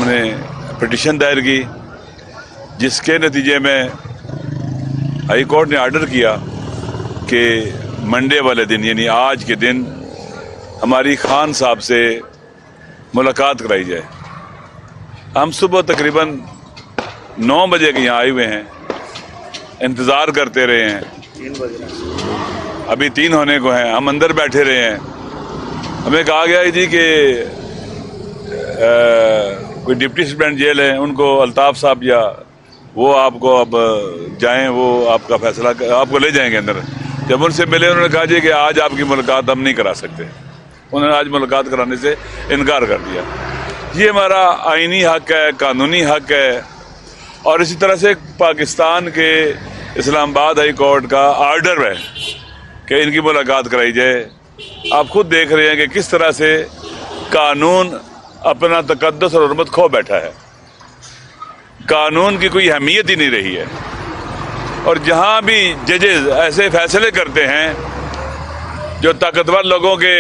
نے پٹیشن دائر کی، جس کے نتیجے میں ہائی کورٹ نے آرڈر کیا کہ منڈے والے دن یعنی آج کے دن ہماری خان صاحب سے ملاقات کرائی جائے۔ ہم صبح تقریباً 9 بجے کے یہاں آئے ہوئے ہیں، انتظار کرتے رہے ہیں، 3 بجے ابھی 3 ہونے کو ہیں، ہم اندر بیٹھے رہے ہیں۔ ہمیں کہا گیا ہے جی کہ کوئی ڈپٹی سپرنٹینڈنٹ جیل ہے، ان کو الطاف صاحب یا وہ آپ کو اب جائیں، وہ آپ کا فیصلہ آپ کو لے جائیں گے اندر۔ جب ان سے ملے انہوں نے کہا جی کہ آج آپ کی ملاقات ہم نہیں کرا سکتے، انہوں نے آج ملاقات کرانے سے انکار کر دیا۔ یہ ہمارا آئینی حق ہے، قانونی حق ہے، اور اسی طرح سے پاکستان کے اسلام آباد ہائی کورٹ کا آرڈر ہے کہ ان کی ملاقات کرائی جائے۔ آپ خود دیکھ رہے ہیں کہ کس طرح سے قانون اپنا تقدس اور حرمت کھو بیٹھا ہے، قانون کی کوئی اہمیت ہی نہیں رہی ہے، اور جہاں بھی ججز ایسے فیصلے کرتے ہیں جو طاقتور لوگوں کے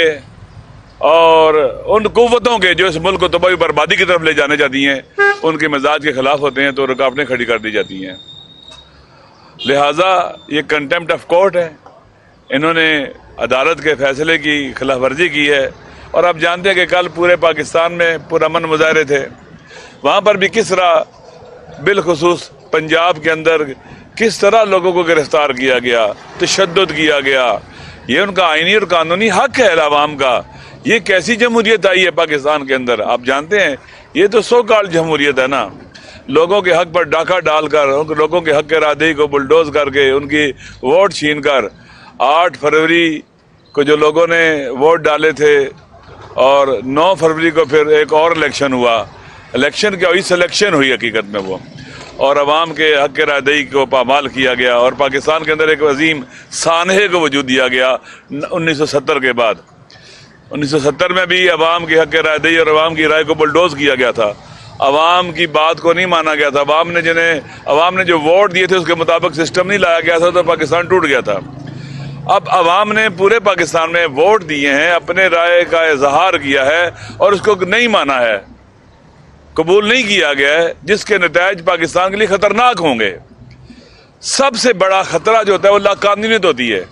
اور ان قوتوں کے جو اس ملک کو تباہی بربادی کی طرف لے جانے چاہتی ہیں، ان کے مزاج کے خلاف ہوتے ہیں تو رکاوٹیں کھڑی کر دی جاتی ہیں۔ لہٰذا یہ کنٹیمپٹ آف کورٹ ہے، انہوں نے عدالت کے فیصلے کی خلاف ورزی کی ہے، اور آپ جانتے ہیں کہ کل پورے پاکستان میں پرامن مظاہرے تھے، وہاں پر بھی کس طرح بالخصوص پنجاب کے اندر کس طرح لوگوں کو گرفتار کیا گیا، تشدد کیا گیا۔ یہ ان کا آئینی اور قانونی حق ہے عوام کا۔ یہ کیسی جمہوریت آئی ہے پاکستان کے اندر؟ آپ جانتے ہیں یہ تو سو کال جمہوریت ہے نا، لوگوں کے حق پر ڈاکہ ڈال کر، لوگوں کے حق کے رادی کو بلڈوز کر کے، ان کی ووٹ چھین کر۔ 8 فروری کو جو لوگوں نے ووٹ ڈالے تھے اور 9 فروری کو پھر ایک اور الیکشن ہوا، الیکشن کیا ہوئی، سلیکشن ہوئی حقیقت میں وہ، اور عوام کے حق کے رائے کو پامال کیا گیا، اور پاکستان کے اندر ایک عظیم سانحے کو وجود دیا گیا 1970 کے بعد۔ 1970 میں بھی عوام کے حق کے رائے اور عوام کی رائے کو بلڈوز کیا گیا تھا، عوام کی بات کو نہیں مانا گیا تھا، عوام نے جو ووٹ دیے تھے اس کے مطابق سسٹم نہیں لایا گیا تھا تو پاکستان ٹوٹ گیا تھا۔ اب عوام نے پورے پاکستان میں ووٹ دیے ہیں، اپنے رائے کا اظہار کیا ہے اور اس کو نہیں مانا ہے، قبول نہیں کیا گیا ہے، جس کے نتائج پاکستان کے لیے خطرناک ہوں گے۔ سب سے بڑا خطرہ جو ہوتا ہے وہ لاقانونیت ہوتی ہے۔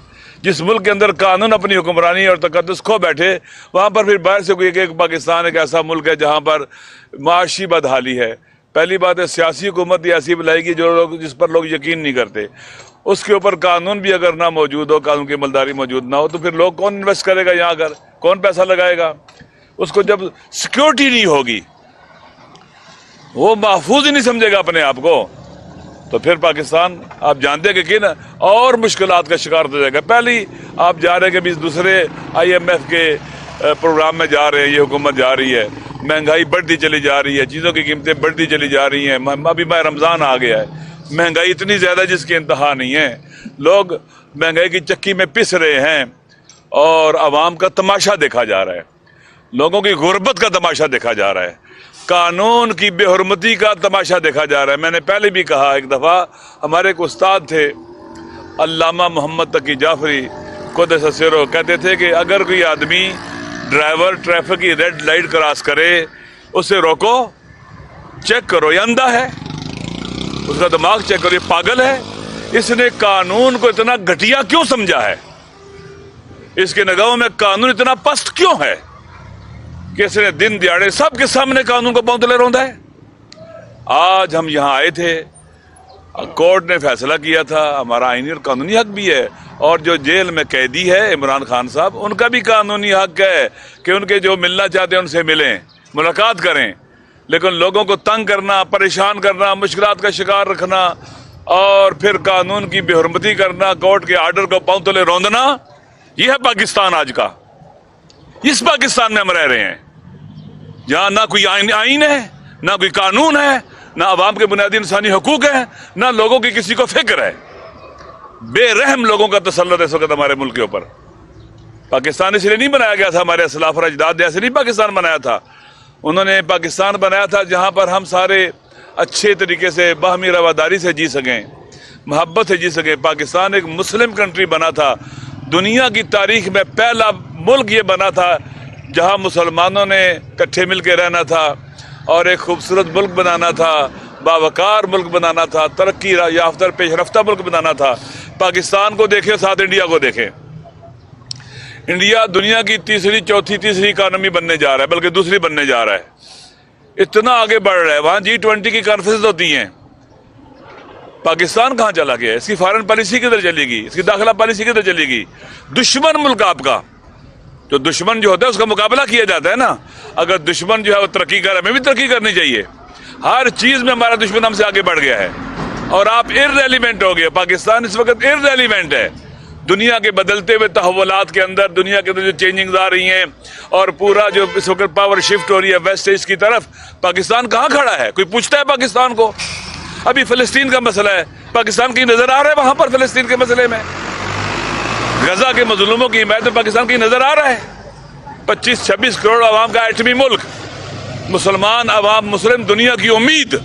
جس ملک کے اندر قانون اپنی حکمرانی اور تقدس کھو بیٹھے، وہاں پر پھر باہر سے کوئی کہ پاکستان ایک ایسا ملک ہے جہاں پر معاشی بدحالی ہے۔ پہلی بات ہے سیاسی حکومت ایسی بلائے گی جس پر لوگ یقین نہیں کرتے، اس کے اوپر قانون بھی اگر نہ موجود ہو، قانون کی عملداری موجود نہ ہو، تو پھر لوگ کون انویسٹ کرے گا یہاں کر، کون پیسہ لگائے گا؟ اس کو جب سیکیورٹی نہیں ہوگی، وہ محفوظ ہی نہیں سمجھے گا اپنے آپ کو، تو پھر پاکستان آپ جانتے ہیں کہ کن اور مشکلات کا شکار ہو جائے گا۔ پہلی آپ جا رہے ہیں کہ دوسرے IMF کے پروگرام میں جا رہے ہیں، یہ حکومت جا رہی ہے، مہنگائی بڑھتی چلی جا رہی ہے، چیزوں کی قیمتیں بڑھتی چلی جا رہی ہیں، ابھی ماہ رمضان آ گیا ہے، مہنگائی اتنی زیادہ جس کی انتہا نہیں ہے، لوگ مہنگائی کی چکی میں پس رہے ہیں، اور عوام کا تماشا دیکھا جا رہا ہے، لوگوں کی غربت کا تماشا دیکھا جا رہا ہے، قانون کی بے حرمتی کا تماشا دیکھا جا رہا ہے۔ میں نے پہلے بھی کہا، ایک دفعہ ہمارے ایک استاد تھے علامہ محمد تقی جعفری قدس سرہ، کہتے تھے کہ اگر کوئی آدمی ڈرائیور ٹریفک کی ریڈ لائٹ کراس کرے، اسے روکو، چیک کرو یہ اندھا ہے، اس کا دماغ چیک کرو یہ پاگل ہے، اس نے قانون کو اتنا گھٹیا کیوں سمجھا ہے، اس کے نگاہوں میں قانون اتنا پست کیوں ہے کہ اس نے دن دیاڑے سب کے سامنے قانون کو پاؤں تلے روندا ہے۔ آج ہم یہاں آئے تھے، کورٹ نے فیصلہ کیا تھا، ہمارا آئینی اور قانونی حق بھی ہے، اور جو جیل میں قیدی ہے عمران خان صاحب، ان کا بھی قانونی حق ہے کہ ان کے جو ملنا چاہتے ہیں ان سے ملیں، ملاقات کریں، لیکن لوگوں کو تنگ کرنا، پریشان کرنا، مشکلات کا شکار رکھنا، اور پھر قانون کی بے حرمتی کرنا، کورٹ کے آرڈر کو پاؤں تلے روندنا، یہ ہے پاکستان آج کا۔ اس پاکستان میں ہم رہ رہے ہیں جہاں نہ کوئی آئین ہے، نہ کوئی قانون ہے، نہ عوام کے بنیادی انسانی حقوق ہیں، نہ لوگوں کی کسی کو فکر ہے۔ بے رحم لوگوں کا تسلط اس وقت ہمارے ملک کے اوپر۔ پاکستان اس لیے نہیں بنایا گیا تھا، ہمارے اسلاف اور اجداد نے ایسے نہیں پاکستان بنایا تھا، انہوں نے پاکستان بنایا تھا جہاں پر ہم سارے اچھے طریقے سے باہمی رواداری سے جی سکیں، محبت سے جی سکیں۔ پاکستان ایک مسلم کنٹری بنا تھا، دنیا کی تاریخ میں پہلا ملک یہ بنا تھا جہاں مسلمانوں نے کٹھے مل کے رہنا تھا، اور ایک خوبصورت ملک بنانا تھا، باوقار ملک بنانا تھا، ترقی یافتہ پیش رفتہ ملک بنانا تھا۔ پاکستان کو دیکھیں، ساتھ انڈیا کو دیکھیں۔ انڈیا دنیا کی تیسری اکانومی بننے جا رہا ہے، بلکہ دوسری بننے جا رہا ہے، اتنا آگے بڑھ رہا ہے۔ وہاں G20 کی کانفرنس ہوتی ہیں، پاکستان کہاں چلا گیا؟ اس کی فارن پالیسی کدھر چلے گی؟ اس کی داخلہ پالیسی کدھر چلے گی؟ دشمن ملک آپ کا، جو دشمن جو ہوتا ہے اس کا مقابلہ کیا جاتا ہے نا۔ اگر دشمن جو ہے وہ ترقی کر رہا ہے، ہمیں بھی ترقی کرنی چاہیے۔ ہر چیز میں ہمارا دشمن ہم سے آگے بڑھ گیا ہے اور آپ ارریلیونٹ ہو گئے۔ پاکستان اس وقت ارریلیونٹ ہے دنیا کے بدلتے ہوئے تحولات کے اندر، دنیا کے اندر جو چینجنگز آ رہی ہیں اور پورا جو اس وقت پاور شفٹ ہو رہی ہے ویسٹ ایسٹ کی طرف، پاکستان کہاں کھڑا ہے؟ کوئی پوچھتا ہے پاکستان کو؟ ابھی فلسطین کا مسئلہ ہے، پاکستان کی نظر آ رہا ہے وہاں پر فلسطین کے مسئلے میں؟ غزہ کے مظلوموں کی حمایت میں پاکستان کی نظر آ رہا ہے؟ 25-26 کروڑ عوام کا ایٹمی ملک، مسلمان عوام، مسلم دنیا کی امید،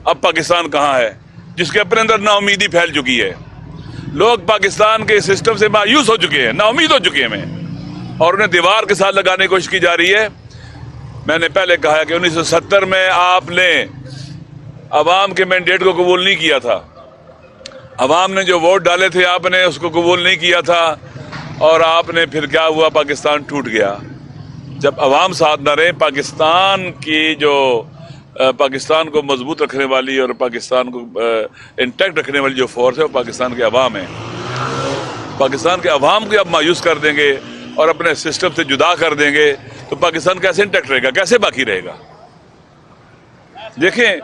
اب پاکستان کہاں ہے جس کے اپنے اندر نا امیدی پھیل چکی ہے؟ لوگ پاکستان کے سسٹم سے مایوس ہو چکے ہیں، نا امید ہو چکے ہیں اور انہیں دیوار کے ساتھ لگانے کی کوشش کی جا رہی ہے۔ میں نے پہلے کہا ہے کہ 1970 میں آپ نے عوام کے مینڈیٹ کو قبول نہیں کیا تھا، عوام نے جو ووٹ ڈالے تھے آپ نے اس کو قبول نہیں کیا تھا، اور آپ نے پھر کیا ہوا؟ پاکستان ٹوٹ گیا۔ جب عوام ساتھ نہ رہے، پاکستان کی جو پاکستان کو مضبوط رکھنے والی اور پاکستان کو انٹیکٹ رکھنے والی جو فورس ہے وہ پاکستان کے عوام ہیں۔ پاکستان کے عوام کو اب مایوس کر دیں گے اور اپنے سسٹم سے جدا کر دیں گے تو پاکستان کیسے انٹیکٹ رہے گا، کیسے باقی رہے گا؟ دیکھیں،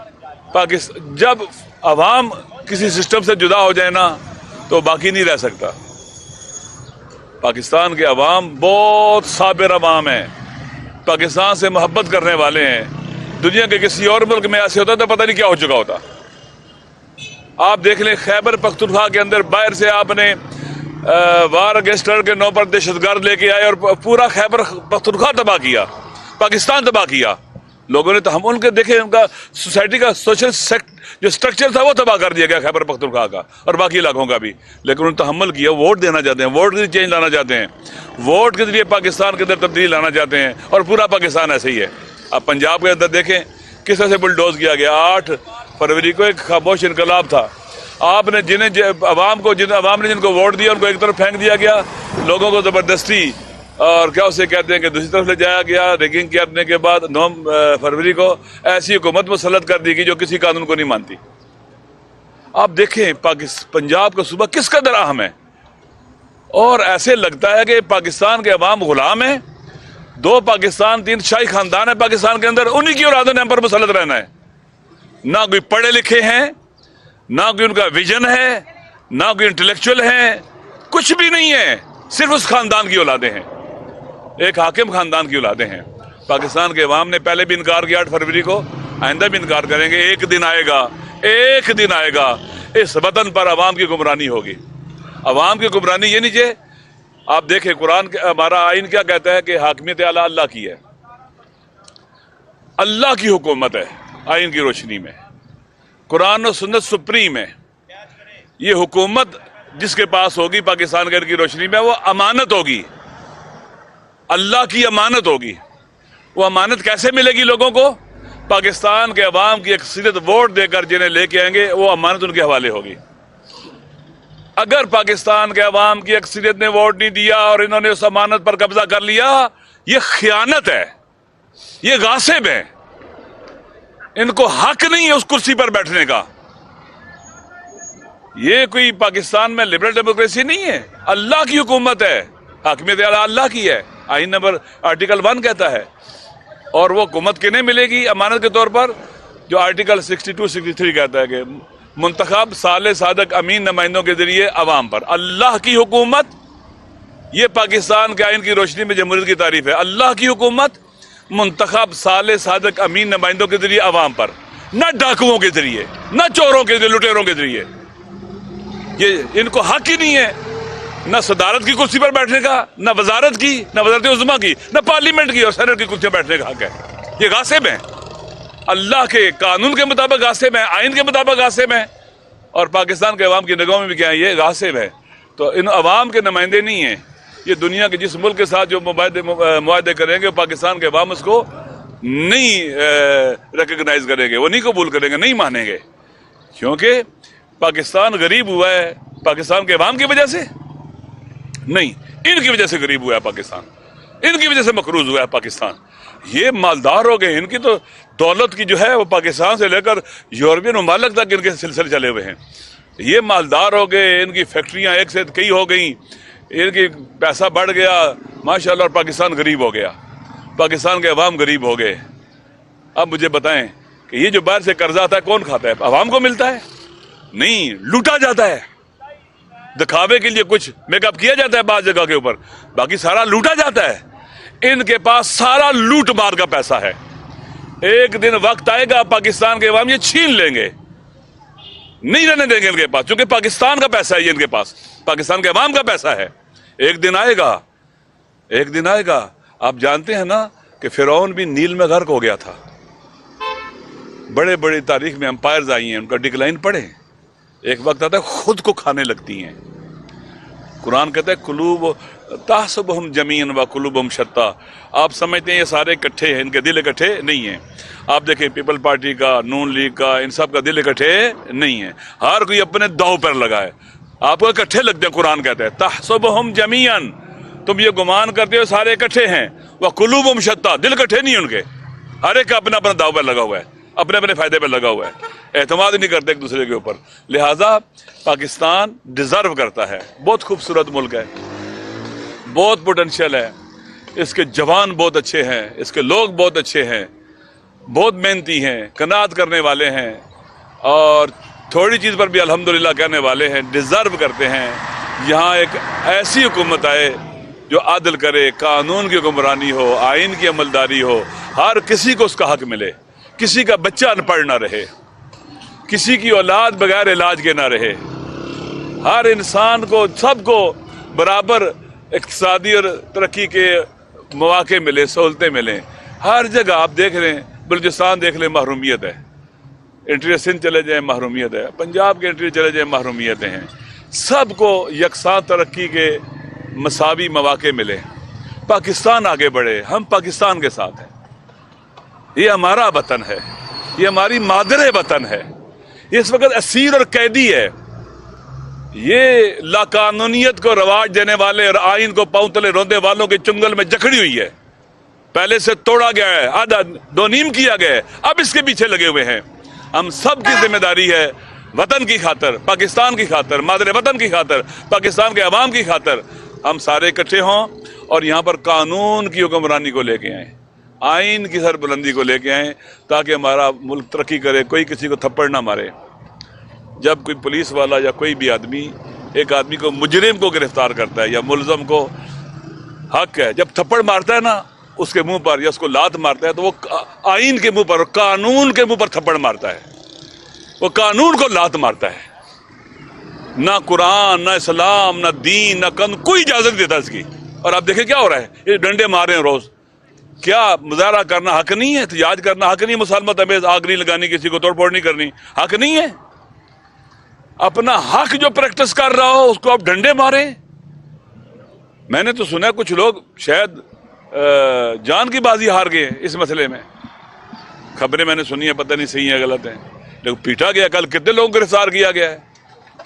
جب عوام کسی سسٹم سے جدا ہو جائے نا تو باقی نہیں رہ سکتا۔ پاکستان کے عوام بہت صابر عوام ہیں، پاکستان سے محبت کرنے والے ہیں۔ دنیا کے کسی اور ملک میں ایسے ہوتا تو پتہ نہیں کیا ہو چکا ہوتا۔ آپ دیکھ لیں، خیبر پختونخوا کے اندر باہر سے آپ نے وار اگینسٹ ٹیرر کے نام پر دہشت گرد لے کے آئے اور پورا خیبر پختونخوا تباہ کیا، پاکستان تباہ کیا۔ لوگوں نے ان کے دیکھے، ان کا سوسائٹی کا سوشل جو سٹرکچر تھا وہ تباہ کر دیا گیا خیبر پختونخوا کا اور باقی علاقوں کا بھی، لیکن انہوں نے تحمل کیا۔ ووٹ دینا چاہتے ہیں، ووٹ کے چینج لانا چاہتے ہیں، ووٹ کے ذریعے پاکستان کے اندر تبدیلی لانا چاہتے ہیں، اور پورا پاکستان ایسے ہی ہے۔ اب پنجاب کے اندر دیکھیں کس طرح سے بلڈوز کیا گیا۔ 8 فروری کو ایک خاموش انقلاب تھا، آپ نے جن عوام نے جن کو ووٹ دیا ان کو ایک طرف پھینک دیا گیا، لوگوں کو زبردستی اور کیا اسے کہتے ہیں کہ دوسری طرف لے جایا گیا۔ ریگنگ کرنے کے بعد 9 فروری کو ایسی حکومت مسلط کر دی گئی جو کسی قانون کو نہیں مانتی۔ آپ دیکھیں پنجاب کا صوبہ کس قدر اہم ہے، اور ایسے لگتا ہے کہ پاکستان کے عوام غلام ہیں۔ 2 پاکستان 3 شاہی خاندان ہیں پاکستان کے اندر، انہی کی اولادوں نے ہم پر مسلط رہنا ہے۔ نہ کوئی پڑھے لکھے ہیں، نہ کوئی ان کا ویژن ہے، نہ کوئی انٹلیکچوئل ہے، کچھ بھی نہیں ہے، صرف اس خاندان کی اولادیں ہیں، ایک حاکم خاندان کی اولادیں ہیں۔ پاکستان کے عوام نے پہلے بھی انکار کیا 8 فروری کو، آئندہ بھی انکار کریں گے۔ ایک دن آئے گا اس وطن پر عوام کی حکمرانی ہوگی۔ عوام کی حکمرانی یہ نیچے، آپ دیکھیں قرآن ہمارا آئین کیا کہتا ہے کہ حاکمیت اعلیٰ اللہ کی ہے، اللہ کی حکومت ہے۔ آئین کی روشنی میں قرآن و سنت سپریم ہے۔ یہ حکومت جس کے پاس ہوگی پاکستان کے کی روشنی میں، وہ امانت ہوگی، اللہ کی امانت ہوگی۔ وہ امانت کیسے ملے گی لوگوں کو؟ پاکستان کے عوام کی اکثریت ووٹ دے کر جنہیں لے کے آئیں گے، وہ امانت ان کے حوالے ہوگی۔ اگر پاکستان کے عوام کی اکثریت نے ووٹ نہیں دیا اور انہوں نے اس امانت پر قبضہ کر لیا، یہ خیانت ہے، یہ غاصب ہے، ان کو حق نہیں ہے اس کرسی پر بیٹھنے کا۔ یہ کوئی پاکستان میں لبرل ڈیموکریسی نہیں ہے، اللہ کی حکومت ہے، حاکمیت اعلیٰ اللہ کی ہے۔ آئین نمبر آرٹیکل 1 کہتا ہے، اور وہ حکومت کنہیں ملے گی امانت کے طور پر؟ جو آرٹیکل 62-63 کہتا ہے کہ منتخب صالح صادق امین نمائندوں کے ذریعے عوام پر۔ اللہ کی حکومت، یہ پاکستان کے آئین کی روشنی میں جمہوریت کی تعریف ہے۔ اللہ کی حکومت منتخب صالح صادق امین نمائندوں کے ذریعے عوام پر، نہ ڈاکوؤں کے ذریعے، نہ چوروں کے ذریعے، لٹیروں کے ذریعے۔ یہ ان کو حق ہی نہیں ہے نہ صدارت کی کرسی پر بیٹھنے کا، نہ وزارت کی، نہ وزارت عظمیٰ کی، نہ پارلیمنٹ کی اور سینٹ کی کرسی پر بیٹھنے کا حق ہے۔ یہ غاصب ہیں، اللہ کے قانون کے مطابق غاصب ہیں، آئین کے مطابق غاصب ہیں، اور پاکستان کے عوام کی نگاہوں میں بھی کیا ہے؟ یہ غاصب ہے۔ تو ان عوام کے نمائندے نہیں ہیں، یہ دنیا کے جس ملک کے ساتھ جو معاہدے کریں گے پاکستان کے عوام اس کو نہیں ریکگنائز کریں گے, وہ نہیں قبول کریں گے, نہیں مانیں گے, کیونکہ پاکستان غریب ہوا ہے پاکستان کے عوام کی وجہ سے نہیں, ان کی وجہ سے غریب ہوا ہے پاکستان, ان کی وجہ سے مقروض ہوا ہے پاکستان. یہ مالدار ہو گئے, ان کی تو دولت کی جو ہے وہ پاکستان سے لے کر یورپین ممالک تک ان کے سلسلے چلے ہوئے ہیں. یہ مالدار ہو گئے, ان کی فیکٹریاں ایک سے کئی ہو گئیں, ان کی پیسہ بڑھ گیا ماشاءاللہ, اور پاکستان غریب ہو گیا, پاکستان کے عوام غریب ہو گئے. اب مجھے بتائیں کہ یہ جو باہر سے قرضہ آتا ہے کون کھاتا ہے؟ عوام کو ملتا ہے؟ نہیں, لوٹا جاتا ہے. دکھاوے کے لیے کچھ میک اپ کیا جاتا ہے بعض جگہ کے اوپر, باقی سارا لوٹا جاتا ہے. ان کے پاس سارا لوٹ مار کا پیسہ ہے. ایک دن وقت آئے گا پاکستان کے عوام یہ چھین لیں گے, نہیں رہنے دیں گے ان کے پاس, کیونکہ پاکستان کا پیسہ ہے یہ, ان کے پاس پاکستان کے عوام کا پیسہ ہے. ایک دن آئے گا, ایک دن آئے گا. آپ جانتے ہیں نا کہ فرعون بھی نیل میں غرق ہو گیا تھا. بڑے بڑے تاریخ میں امپائرز آئی ہیں, ان کا ڈکلائن پڑھیں. ایک وقت آتا ہے خود کو کھانے لگتی ہیں. قرآن کہتا ہے قلوب تحسبہم جمیعا وقلوبہم شتیٰ. آپ سمجھتے ہیں یہ سارے اکٹھے ہیں, ان کے دل اکٹھے نہیں ہیں. آپ دیکھیں پیپل پارٹی کا, نون لیگ کا, ان سب کا دل اکٹھے نہیں ہے. ہر کوئی اپنے داؤ پر لگا ہے. آپ کو اکٹھے لگتے ہیں. قرآن کہتا ہے تحسبہم جمیعا, تم یہ گمان کرتے ہو سارے اکٹھے ہیں, وقلوبہم شتیٰ, دل اکٹھے نہیں ان کے. ہر ایک کا اپنا اپنا داؤ پر لگا ہوا ہے, اپنے اپنے فائدے پر لگا ہوا ہے, اعتماد نہیں کرتے ایک دوسرے کے اوپر. لہٰذا پاکستان ڈیزرو کرتا ہے. بہت خوبصورت ملک ہے, بہت پوٹینشیل ہے, اس کے جوان بہت اچھے ہیں, اس کے لوگ بہت اچھے ہیں, بہت محنتی ہیں, قناعت کرنے والے ہیں, اور تھوڑی چیز پر بھی الحمدللہ کہنے والے ہیں, ڈیزرو کرتے ہیں. یہاں ایک ایسی حکومت آئے جو عادل کرے, قانون کی حکمرانی ہو, آئین کی عملداری ہو, ہر کسی کو اس کا حق ملے, کسی کا بچہ ان پڑھ نہ رہے, کسی کی اولاد بغیر علاج کے نہ رہے, ہر انسان کو, سب کو برابر اقتصادی اور ترقی کے مواقع ملے, سہولتیں ملیں. ہر جگہ آپ دیکھ رہے ہیں, بلوچستان دیکھ لیں محرومیت ہے, انٹیریئر سندھ چلے جائیں محرومیت ہے, پنجاب کے انٹیریئر چلے جائیں محرومیتیں ہیں. سب کو یکساں ترقی کے مساوی مواقع ملے, پاکستان آگے بڑھے. ہم پاکستان کے ساتھ ہیں. یہ ہمارا وطن ہے, یہ ہماری مادر وطن ہے. یہ اس وقت اسیر اور قیدی ہے. یہ لاقانونیت کو رواج دینے والے اور آئین کو پاؤں تلے روندے والوں کے چنگل میں جکڑی ہوئی ہے. پہلے سے توڑا گیا ہے, آدھا دو نیم کیا گیا ہے, اب اس کے پیچھے لگے ہوئے ہیں. ہم سب کی ذمہ داری ہے وطن کی خاطر, پاکستان کی خاطر, مادر وطن کی خاطر, پاکستان کے عوام کی خاطر ہم سارے اکٹھے ہوں اور یہاں پر قانون کی حکمرانی کو لے کے آئیں, آئین کی سر بلندی کو لے کے آئیں, تاکہ ہمارا ملک ترقی کرے, کوئی کسی کو تھپڑ نہ مارے. جب کوئی پولیس والا یا کوئی بھی آدمی ایک آدمی کو, مجرم کو گرفتار کرتا ہے یا ملزم کو, حق ہے جب تھپڑ مارتا ہے نا اس کے منہ پر یا اس کو لات مارتا ہے, تو وہ آئین کے منہ پر, قانون کے منہ پر تھپڑ مارتا ہے, وہ قانون کو لات مارتا ہے. نہ قرآن, نہ اسلام, نہ دین, نہ قانون, کوئی اجازت نہیں دیتا اس کی. اور آپ دیکھیں کیا ہو رہا ہے, یہ ڈنڈے مار رہے ہیں روز. کیا مظاہرہ کرنا حق نہیں ہے؟ احتجاج کرنا حق نہیں ہے؟ مسالمت امیز آگ نہیں لگانی, کسی کو توڑ پھوڑ نہیں کرنی, حق نہیں ہے؟ اپنا حق جو پریکٹس کر رہا ہو اس کو آپ ڈنڈے ماریں. میں نے تو سنا کچھ لوگ شاید جان کی بازی ہار گئے اس مسئلے میں. خبریں میں نے سنی ہیں, پتہ نہیں صحیح ہیں غلط ہیں, لیکن پیٹا گیا. کل کتنے لوگوں کو گرفتار کیا گیا ہے,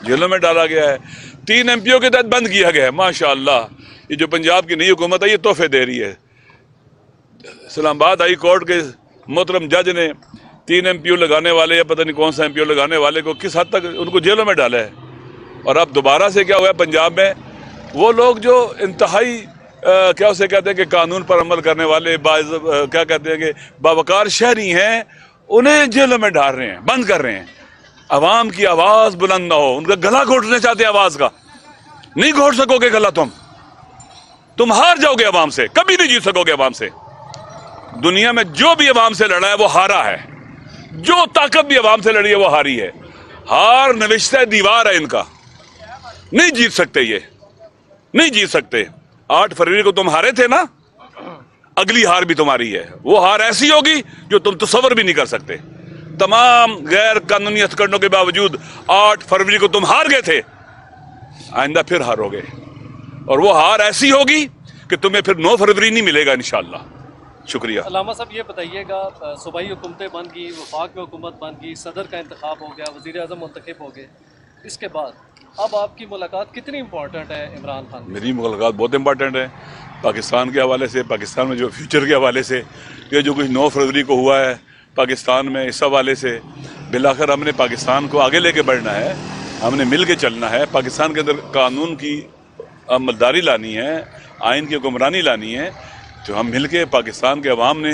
جیلوں میں ڈالا گیا ہے, 3 MP کے تحت بند کیا گیا ہے. ماشاءاللہ یہ جو پنجاب کی نئی حکومت ہے یہ تحفے دے رہی ہے. اسلام آباد ہائی کورٹ کے محترم جج نے 3 MP لگانے والے یا پتہ نہیں کون سا MP لگانے والے کو کس حد تک ان کو جیلوں میں ڈالا ہے. اور اب دوبارہ سے کیا ہوا ہے پنجاب میں, وہ لوگ جو انتہائی کیا اسے کہتے ہیں کہ قانون پر عمل کرنے والے, کیا کہتے ہیں کہ باوقار شہری ہیں, انہیں جیلوں میں ڈال رہے ہیں, بند کر رہے ہیں. عوام کی آواز بلند نہ ہو, ان کا گلا گھونٹنا چاہتے ہیں آواز کا. نہیں گھونٹ سکو گے گلا, تم ہار جاؤ گے عوام سے, کبھی نہیں جیت سکو گے عوام سے. دنیا میں جو بھی عوام سے لڑا ہے وہ ہارا ہے, جو طاقت بھی عوام سے لڑی ہے وہ ہاری ہے. ہار نوشتہ دیوار ہے ان کا, نہیں جیت سکتے, یہ نہیں جیت سکتے. 8 فروری کو تم ہارے تھے نا, اگلی ہار بھی تمہاری ہے. وہ ہار ایسی ہوگی جو تم تصور بھی نہیں کر سکتے. تمام غیر قانونی ہتھکنڈوں کے باوجود 8 فروری کو تم ہار گئے تھے, آئندہ پھر ہارو گے. اور وہ ہار ایسی ہوگی کہ تمہیں پھر 9 فروری نہیں ملے گا انشاءاللہ. شکریہ. علامہ صاحب یہ بتائیے گا، صوبائی حکومتیں بن گئی، وفاق میں حکومت بن گئی، صدر کا انتخاب ہو گیا، وزیر اعظم منتخب ہو گئے، اس کے بعد اب آپ کی ملاقات کتنی امپورٹنٹ ہے عمران خان سے؟ میری ملاقات بہت امپارٹنٹ ہے پاکستان کے حوالے سے، پاکستان میں جو فیوچر کے حوالے سے، یہ جو کچھ 9 فروری کو ہوا ہے پاکستان میں، اس حوالے سے بالآخر ہم نے پاکستان کو آگے لے کے بڑھنا ہے، ہم نے مل کے چلنا ہے. پاکستان کے اندر قانون کی عملداری لانی ہے، آئین کی حکمرانی لانی ہے. تو ہم مل کے پاکستان کے عوام نے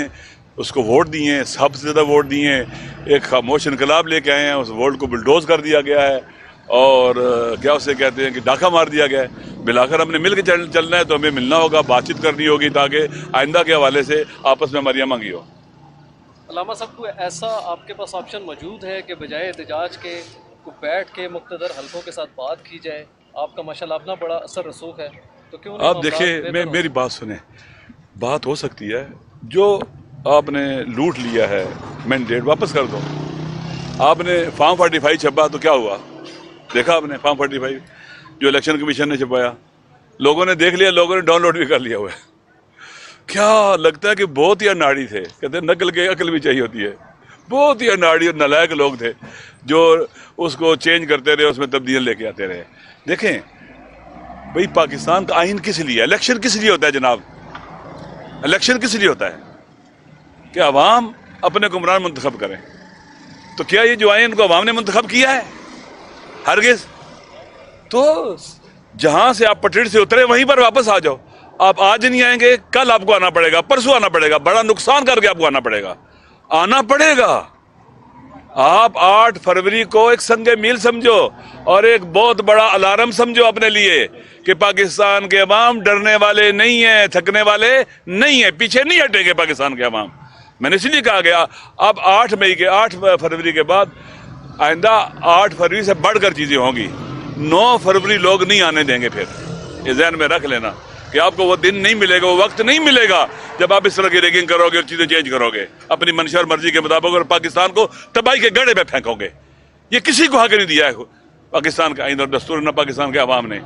اس کو ووٹ دیے ہیں، سب سے زیادہ ووٹ دیے ہیں، ایک خاموش انقلاب لے کے آئے ہیں، اس ووٹ کو بلڈوز کر دیا گیا ہے اور کیا اسے کہتے ہیں کہ ڈاکہ مار دیا گیا ہے. بالآخر ہم نے مل کے چلنا ہے، تو ہمیں ملنا ہوگا، بات چیت کرنی ہوگی تاکہ آئندہ کے حوالے سے آپس میں ہماری مانگی ہو. علامہ صاحب کوئی ایسا آپ کے پاس آپشن موجود ہے کہ بجائے احتجاج کے کو بیٹھ کے مقتدر حلقوں کے ساتھ بات کی جائے؟ آپ کا ماشاءاللہ اپنا بڑا اثر رسوخ ہے، تو کیوں نہیں آپ دیکھیں، میری بات سنیں، بات ہو سکتی ہے، جو آپ نے لوٹ لیا ہے مینڈیٹ واپس کر دو. آپ نے فارم 45 چھپا تو کیا ہوا؟ دیکھا آپ نے فارم 45 جو الیکشن کمیشن نے چھپایا، لوگوں نے دیکھ لیا، لوگوں نے ڈاؤن لوڈ بھی کر لیا ہوا ہے. کیا لگتا ہے کہ بہت ہی اناڑی تھے، کہتے ہیں نقل کے عقل بھی چاہیے ہوتی ہے. بہت ہی اناڑی اور نالائق لوگ تھے جو اس کو چینج کرتے رہے، اس میں تبدیل لے کے آتے رہے. دیکھیں بھئی، پاکستان کا آئین کس لیے، الیکشن کس لیے ہوتا ہے جناب؟ الیکشن کس لیے ہوتا ہے؟ کہ عوام اپنے حکمران منتخب کریں. تو کیا یہ جو آئین کو عوام نے منتخب کیا ہے؟ ہرگز. تو جہاں سے آپ پٹڑی سے اترے وہیں پر واپس آ جاؤ. آپ آج نہیں آئیں گے، کل آپ کو آنا پڑے گا، پرسوں آنا پڑے گا، بڑا نقصان کر کے آپ کو آنا پڑے گا، آنا پڑے گا. آپ 8 فروری کو ایک سنگ میل سمجھو اور ایک بہت بڑا الارم سمجھو اپنے لیے کہ پاکستان کے عوام ڈرنے والے نہیں ہیں، تھکنے والے نہیں ہیں، پیچھے نہیں ہٹیں گے پاکستان کے عوام. میں نے اس لیے کہا گیا اب 8 فروری کے بعد آئندہ 8 فروری سے بڑھ کر چیزیں ہوں گی. 9 فروری لوگ نہیں آنے دیں گے. پھر یہ ذہن میں رکھ لینا کہ آپ کو وہ دن نہیں ملے گا، وہ وقت نہیں ملے گا جب آپ اس طرح کی ریگنگ کرو گے اور چیزیں چینج کرو گے اپنی منشا اور مرضی کے مطابق اور پاکستان کو تباہی کے گڑھے پہ پھینکو گے. یہ کسی کو حق نہیں دیا ہے پاکستان کا آئین اور دستور، نہ پاکستان کے عوام نے.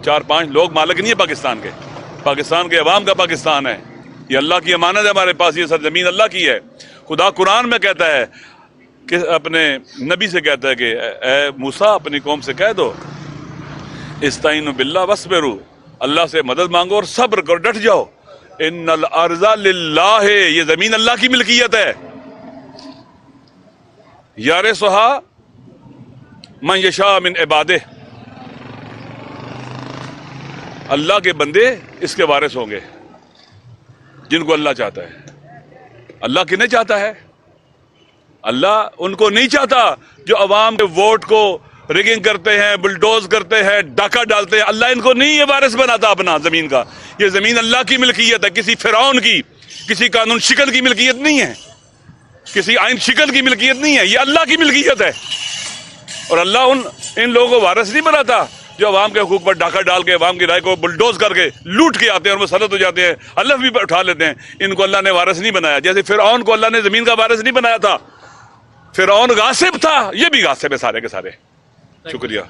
4-5 لوگ مالک نہیں ہے پاکستان کے عوام کا پاکستان ہے. یہ اللہ کی امانت ہے ہمارے پاس، یہ سرزمین اللہ کی ہے. خدا قرآن میں کہتا ہے کہ اپنے نبی سے کہتا ہے کہ اے موسیٰ اپنی قوم سے کہہ دو استعینوا باللہ واصبروا، اللہ سے مدد مانگو اور صبر کرو، ڈٹ جاؤ. ان الارض للہ، یہ زمین اللہ کی ملکیت ہے. یارثھا من یشاء من عبادہ، اللہ کے بندے اس کے وارث ہوں گے جن کو اللہ چاہتا ہے. اللہ کنہیں چاہتا ہے؟ اللہ ان کو نہیں چاہتا جو عوام کے ووٹ کو ریگنگ کرتے ہیں، بلڈوز کرتے ہیں، ڈاکہ ڈالتے ہیں. اللہ ان کو نہیں یہ وارث بناتا اپنا زمین کا. یہ زمین اللہ کی ملکیت ہے، کسی فرعون کی، کسی قانون شکل کی ملکیت نہیں ہے، کسی آئین شکل کی ملکیت نہیں ہے. یہ اللہ کی ملکیت ہے. اور اللہ ان لوگوں کو وارث نہیں بناتا جو عوام کے حقوق پر ڈاکہ ڈال کے عوام کی رائے کو بلڈوز کر کے لوٹ کے آتے ہیں اور مسلط ہو جاتے ہیں، حلف بھی اٹھا لیتے ہیں. ان کو اللہ نے وارث نہیں بنایا. جیسے فرعون کو اللہ نے زمین کا وارث نہیں بنایا تھا. فرعون غاصب تھا، یہ بھی غاصب ہے سارے کے سارے. شکریہ.